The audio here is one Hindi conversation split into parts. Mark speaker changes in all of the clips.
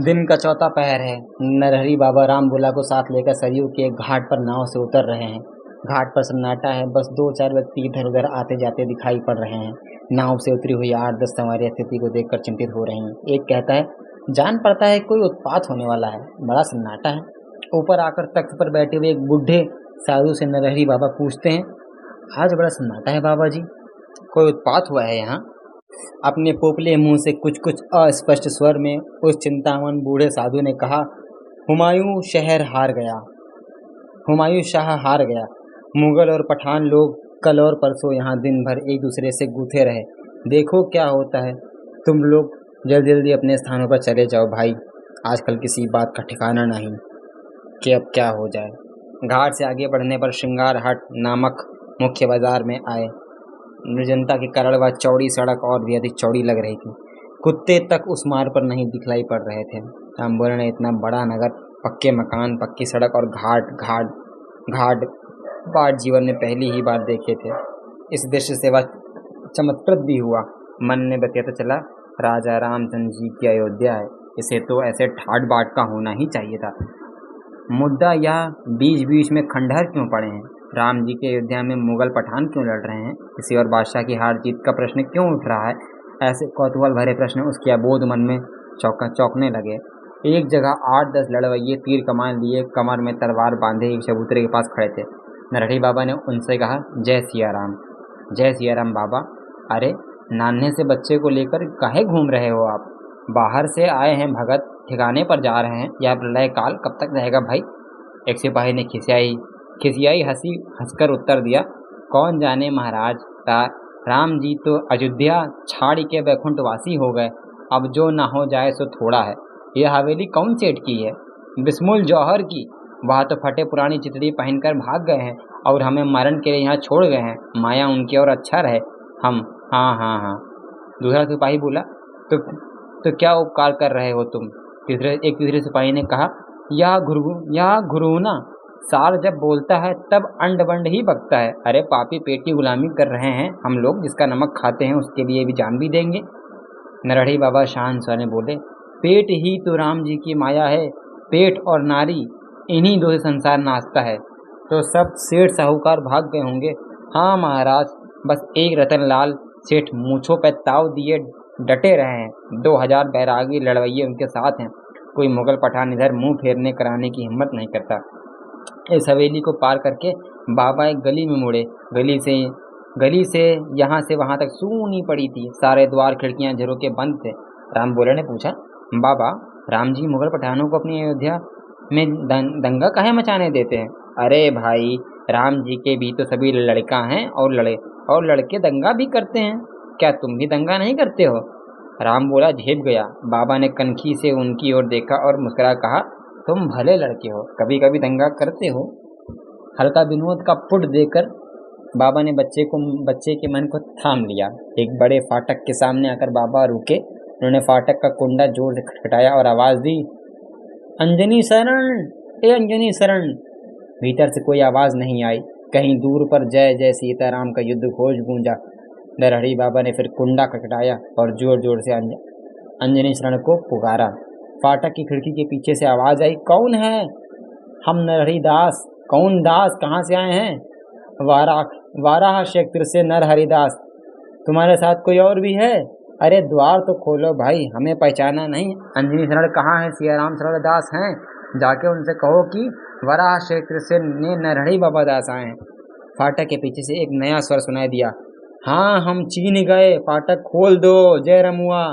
Speaker 1: दिन का चौथा पहर है। नरहरी बाबा राम बुला को साथ लेकर सरयू के घाट पर नाव से उतर रहे हैं। घाट पर सन्नाटा है, बस 2-4 व्यक्ति इधर उधर आते जाते दिखाई पड़ रहे हैं। नाव से उतरी हुई 8-10 सवारी स्थिति को देखकर चिंतित हो रही हैं। एक कहता है, जान पड़ता है कोई उत्पात होने वाला है, बड़ा सन्नाटा है। ऊपर आकर तख्त पर बैठे हुए एक बूढ़े साधु से नरहरी बाबा पूछते हैं, आज बड़ा सन्नाटा है बाबा जी, कोई उत्पात हुआ है यहाँ? अपने पोपले मुंह से कुछ कुछ अस्पष्ट स्वर में उस चिंतामन बूढ़े साधु ने कहा, हुमायूं शाह हार गया। मुगल और पठान लोग कल और परसों यहाँ दिन भर एक दूसरे से गूथे रहे। देखो क्या होता है। तुम लोग जल्दी जल्दी अपने स्थानों पर चले जाओ भाई, आजकल किसी बात का ठिकाना नहीं कि अब क्या हो जाए। घाट से आगे बढ़ने पर श्रृंगार हाट नामक मुख्य बाजार में आए। निर्जनता के कारण वह चौड़ी सड़क और भी अधिक चौड़ी लग रही थी। कुत्ते तक उस मार्ग पर नहीं दिखलाई पड़ रहे थे। तांबोला ने इतना बड़ा नगर, पक्के मकान, पक्की सड़क और घाट बाट जीवन में पहली ही बार देखे थे। इस दृश्य से वह चमत्कृत भी हुआ। मन में बतियाता चला, राजा रामचंद्र जी की अयोध्या है, इसे तो ऐसे ठाट बाट का होना ही चाहिए था। मुद्दा यह बीच बीच में खंडहर क्यों पड़े हैं? राम जी की अयोध्या में मुगल पठान क्यों लड़ रहे हैं? किसी और बादशाह की हार जीत का प्रश्न क्यों उठ रहा है? ऐसे कौतूहल भरे प्रश्न उसके अबोध मन में चौंकने लगे। एक जगह 8-10 लड़वैये तीर कमान लिए, कमर में तलवार बांधे एक चबूतरे के पास खड़े थे। नरहरी बाबा ने उनसे कहा, जय सिया राम। जय सिया राम बाबा। अरे नान्हे से बच्चे को लेकर काहे घूम रहे हो आप? बाहर से आए हैं भगत, ठिकाने पर जा रहे हैं। यह प्रलय काल कब तक रहेगा भाई? एक सिपाही ने खिसियाई हंसी हंसकर उत्तर दिया, कौन जाने महाराज, राम जी तो अयोध्या छाड़ के वैकुंठवासी हो गए। अब जो ना हो जाए सो थोड़ा है। यह हवेली कौन सेठ की है? बिस्मुल जौहर की। वह तो फटे पुरानी चितड़ी पहनकर भाग गए हैं और हमें मरण के लिए यहाँ छोड़ गए हैं। माया उनकी और अच्छा रहे हम। हाँ। दूसरा सिपाही बोला, तो क्या उपकार कर रहे हो तुम? एक तीसरे सिपाही ने कहा, यह घुरूना सार जब बोलता है तब अंड बंड ही बकता है। अरे पापी पेटी गुलामी कर रहे हैं हम लोग, जिसका नमक खाते हैं उसके लिए भी जान भी देंगे। नरहरी बाबा शान स्वर में बोले, पेट ही तो राम जी की माया है। पेट और नारी, इन्हीं दो से संसार नाचता है। तो सब सेठ साहूकार भाग गए होंगे। हाँ महाराज, बस एक रतन लाल सेठ मूछों पर ताव दिए डटे रहे हैं। 2000 बैरागी लड़वैये उनके साथ हैं। कोई मुगल पठान इधर मुंह फेरने कराने की हिम्मत नहीं करता। इस हवेली को पार करके बाबा एक गली में मुड़े। गली से यहाँ से वहाँ तक सूनी पड़ी थी। सारे द्वार खिड़कियाँ झरोके बंद थे। राम बोले ने पूछा, बाबा राम जी मुगल पठानों को अपनी अयोध्या में दंगा काहे मचाने देते हैं? अरे भाई, राम जी के भी तो सभी लड़का हैं और लड़के दंगा भी करते हैं। क्या तुम भी दंगा नहीं करते हो? राम बोला, झेप गया। बाबा ने कनखी से उनकी ओर देखा और मुस्कुरा कहा, तुम भले लड़के हो, कभी कभी दंगा करते हो। हल्का विनोद का पुट देकर बाबा ने बच्चे के मन को थाम लिया। एक बड़े फाटक के सामने आकर बाबा रुके। उन्होंने फाटक का कुंडा जोर से खटखटाया और आवाज दी, अंजनी शरण, ए अंजनी शरण। भीतर से कोई आवाज नहीं आई। कहीं दूर पर जय जय सीताराम का युद्ध घोष गूंजा। नरहरी बाबा ने फिर कुंडा खटखटाया और जोर जोर से अंजनी शरण को पुकारा। फाटक की खिड़की के पीछे से आवाज आई, कौन है? हम नरहरी दास। कौन दास? कहाँ से आए हैं? वाराह क्षेत्र से नरहरि दास। तुम्हारे साथ कोई और भी है? अरे द्वार तो खोलो भाई, हमें पहचाना नहीं। अंजनी शरण कहाँ है? सियाराम शरण दास हैं। जाके उनसे कहो कि वाराह क्षेत्र से नरहरि बाबा दास आए हैं। फाटक के पीछे से एक नया स्वर सुनाई दिया, हाँ हम चीन गए, फाटक खोल दो, जय रमुआ।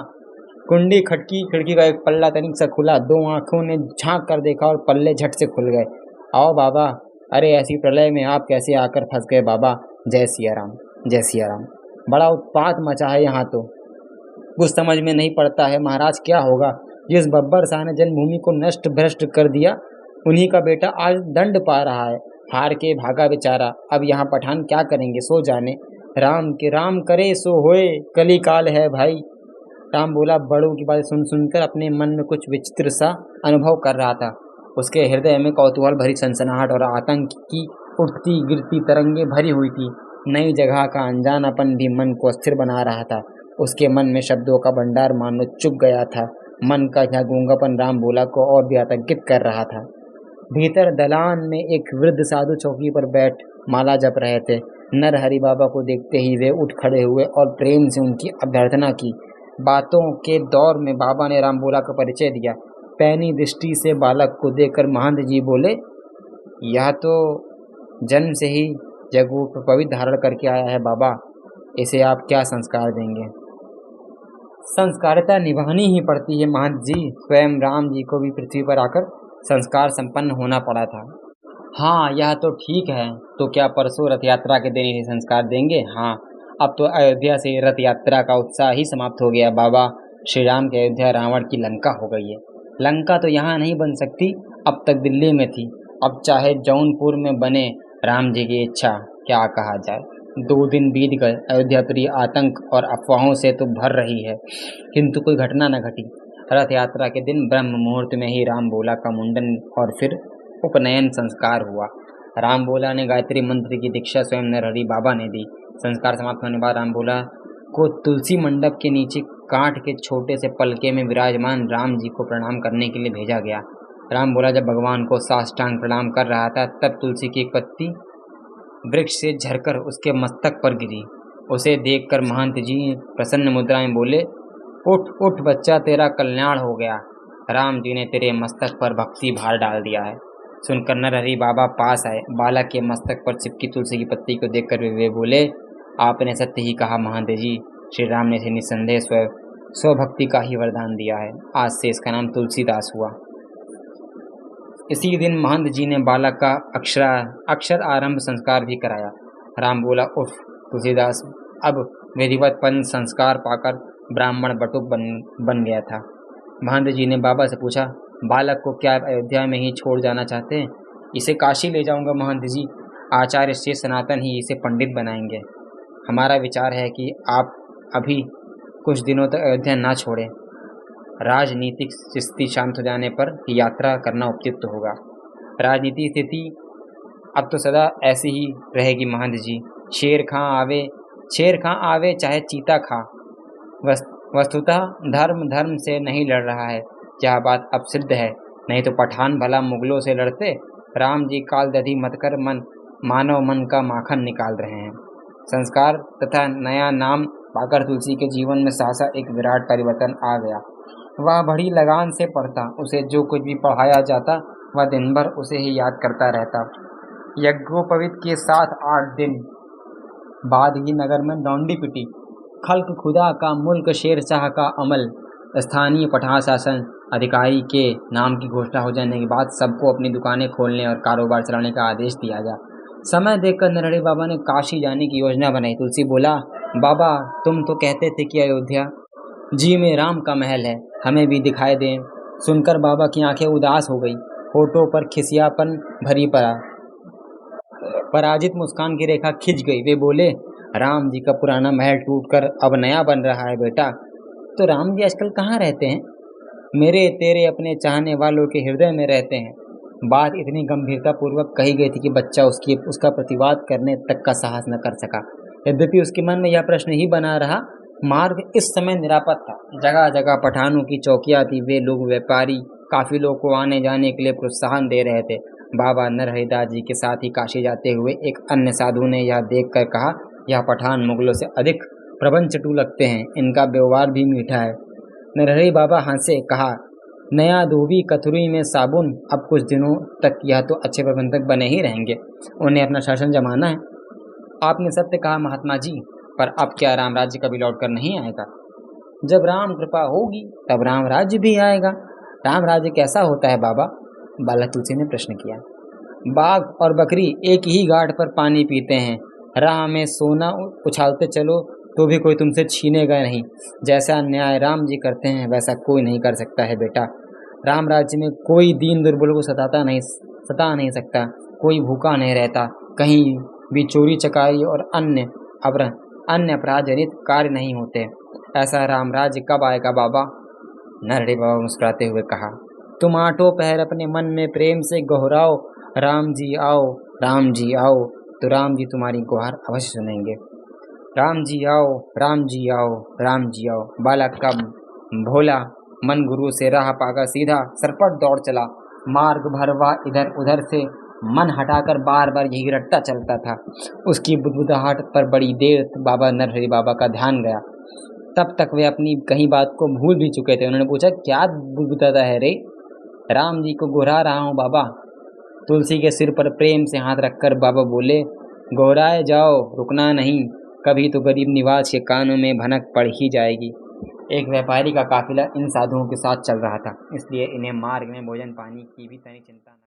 Speaker 1: कुंडी खटकी, खिड़की का एक पल्ला तनिक सा खुला। 2 आंखों ने झांक कर देखा और पल्ले झट से खुल गए। आओ बाबा। अरे ऐसी प्रलय में आप कैसे आकर फंस गए बाबा? जय सिया राम, जय सिया राम। बड़ा उत्पात मचा है यहाँ तो, कुछ समझ में नहीं पड़ता है महाराज क्या होगा। जिस बब्बर शाह ने जन्मभूमि को नष्ट भ्रष्ट कर दिया, उन्हीं का बेटा आज दंड पा रहा है। हार के भागा बेचारा। अब यहाँ पठान क्या करेंगे सो जाने। राम करे सो होए, कली काल है भाई। राम बोला बड़ों की बात सुनकर अपने मन में कुछ विचित्र सा अनुभव कर रहा था। उसके हृदय में कौतूहल भरी सनसनाहट और आतंक की उठती गिरती तरंगे भरी हुई थी। नई जगह का अनजानापन भी मन को अस्थिर बना रहा था। उसके मन में शब्दों का भंडार मानो चुप गया था। मन का यह गूंगापन राम भोला को और भी आतंकित कर रहा था। भीतर दलान में एक वृद्ध साधु चौकी पर बैठ माला जप रहे थे। नरहरि बाबा को देखते ही वे उठ खड़े हुए और प्रेम से उनकी अभ्यर्थना की। बातों के दौर में बाबा ने राम भोला का परिचय दिया। पैनी दृष्टि से बालक को देखकर महंत जी बोले, यह तो जन्म से ही जगू पवित्र धारण करके आया है बाबा, इसे आप क्या संस्कार देंगे? संस्कारिता निभानी ही पड़ती है महंत जी। स्वयं राम जी को भी पृथ्वी पर आकर संस्कार संपन्न होना पड़ा था। हाँ, यह तो ठीक है। तो क्या परसों रथ यात्रा के दिन ही संस्कार देंगे? हाँ, अब तो अयोध्या से रथ यात्रा का उत्साह ही समाप्त हो गया बाबा। श्री राम की अयोध्या रावण की लंका हो गई है। लंका तो यहाँ नहीं बन सकती, अब तक दिल्ली में थी, अब चाहे जौनपुर में बने, राम जी की इच्छा, क्या कहा जाए। 2 दिन बीत गए, अयोध्या प्रिय आतंक और अफवाहों से तो भर रही है, किंतु कोई घटना न घटी। रथ यात्रा के दिन ब्रह्म मुहूर्त में ही राम भोला का मुंडन और फिर उपनयन संस्कार हुआ। राम भोला ने गायत्री मंत्र की दीक्षा स्वयं नरहरि बाबा ने दी। संस्कार समाप्त होने बाद राम भोला को तुलसी मंडप के नीचे कांठ के छोटे से पलके में विराजमान राम जी को प्रणाम करने के लिए भेजा गया। राम भोला जब भगवान को साष्टांग प्रणाम कर रहा था, तब तुलसी की एक पत्ती वृक्ष से झरकर उसके मस्तक पर गिरी। उसे देखकर महंत जी प्रसन्न मुद्रा में बोले, उठ उठ बच्चा, तेरा कल्याण हो गया। राम जी ने तेरे मस्तक पर भक्ति भार डाल दिया है। सुनकर नरहरि बाबा पास आए। बालक के मस्तक पर चिपकी तुलसी की पत्ती को देखकर वे बोले, आपने सत्य ही कहा महंत जी। श्री राम ने इसे निस्संदेह स्वभक्ति का ही वरदान दिया है। आज से इसका नाम तुलसीदास हुआ। इसी दिन महंत जी ने बालक का अक्षर आरंभ संस्कार भी कराया। राम बोला, उफ तुलसीदास अब विधिवत पंच संस्कार पाकर ब्राह्मण बटुक बन गया था। महंत जी ने बाबा से पूछा, बालक को क्या आप अयोध्या में ही छोड़ जाना चाहते हैं? इसे काशी ले जाऊंगा महंत जी। आचार्य श्री सनातन ही इसे पंडित बनाएंगे। हमारा विचार है कि आप अभी कुछ दिनों तक अयोध्या ना छोड़ें। राजनीतिक स्थिति शांत हो जाने पर यात्रा करना उपयुक्त होगा। राजनीतिक स्थिति अब तो सदा ऐसी ही रहेगी महंत जी। शेर खां आवे चाहे चीता खा। वस्तुतः धर्म से नहीं लड़ रहा है, यह बात अब सिद्ध है। नहीं तो पठान भला मुगलों से लड़ते। राम जी काल दधी मत कर मानव मन का माखन निकाल रहे हैं। संस्कार तथा नया नाम पाकर तुलसी के जीवन में सहसा एक विराट परिवर्तन आ गया। वह बड़ी लगान से पढ़ता, उसे जो कुछ भी पढ़ाया जाता वह दिन भर उसे ही याद करता रहता। यज्ञोपवीत के 7-8 दिन बाद ही नगर में डौंडी पिटी। खल्क खुदा का मुल्क शेरशाह का अमल। स्थानीय पठान शासन अधिकारी के नाम की घोषणा हो जाने के बाद सबको अपनी दुकानें खोलने और कारोबार चलाने का आदेश दिया गया। समय देखकर नरहरि बाबा ने काशी जाने की योजना बनाई। तुलसी बोला, बाबा तुम तो कहते थे कि अयोध्या जी में राम का महल है, हमें भी दिखाई दें। सुनकर बाबा की आंखें उदास हो गई, होठों पर खिसियापन भरी पड़ा। पराजित मुस्कान की रेखा खिंच गई। वे बोले, राम जी का पुराना महल टूटकर अब नया बन रहा है बेटा। तो राम जी आजकल कहाँ रहते हैं? मेरे तेरे अपने चाहने वालों के हृदय में रहते हैं। बात इतनी गंभीरता पूर्वक कही गई थी कि बच्चा उसका प्रतिवाद करने तक का साहस न कर सका। यद्यपि उसके मन में यह प्रश्न ही बना रहा। मार्ग इस समय निरापद था। जगह जगह पठानों की चौकियां थी। वे लोग व्यापारी काफिलों को आने जाने के लिए प्रोत्साहन दे रहे थे। बाबा नरहरिदास जी के साथ ही काशी जाते हुए एक अन्य साधु ने यह देखकर कहा, यह पठान मुगलों से अधिक प्रपंचटू लगते हैं, इनका व्यवहार भी मीठा है। नरहरि बाबा हंसे, कहा, नया धोबी कथुरी में साबुन। अब कुछ दिनों तक यह तो अच्छे प्रबंधक बने ही रहेंगे, उन्हें अपना शासन जमाना है। आपने सत्य कहा महात्मा जी, पर अब क्या राम राज्य कभी लौट कर नहीं आएगा? जब राम कृपा होगी तब राम राज्य भी आएगा। राम राज्य कैसा होता है बाबा? बालक तुलसी ने प्रश्न किया। बाघ और बकरी एक ही घाट पर पानी पीते हैं। राह में सोना उछालते चलो तो भी कोई तुमसे छीनेगा नहीं। जैसा न्याय राम जी करते हैं वैसा कोई नहीं कर सकता है बेटा। राम राज्य में कोई दीन दुर्बल को सता नहीं सकता, कोई भूखा नहीं रहता, कहीं भी चोरी चकारी और अन्य अपराध जनित कार्य नहीं होते। ऐसा राम राज्य कब आएगा बाबा? नरहरि बाबा मुस्कुराते हुए कहा, तुम आठों पहर अपने मन में प्रेम से गोहराओ, राम जी आओ, राम जी आओ, तो राम जी तुम्हारी गुहार अवश्य सुनेंगे। राम जी आओ, राम जी आओ, राम जी आओ। बालक का भोला मन गुरु से राह पाकर सीधा सरपट दौड़ चला। मार्ग भर वह इधर उधर से मन हटाकर बार बार यही रट्टा चलता था। उसकी बुदबुदाहट पर बड़ी देर बाबा नरहरि बाबा का ध्यान गया। तब तक वे अपनी कहीं बात को भूल भी चुके थे। उन्होंने पूछा, क्या बुदबुदाता है रे? राम जी को गोहरा रहा हूँ बाबा। तुलसी के सिर पर प्रेम से हाथ रखकर बाबा बोले, गोहराए जाओ, रुकना नहीं, कभी तो गरीब निवास के कानों में भनक पड़ ही जाएगी। एक व्यापारी का काफिला इन साधुओं के साथ चल रहा था, इसलिए इन्हें मार्ग में भोजन पानी की भी तनिक चिंता न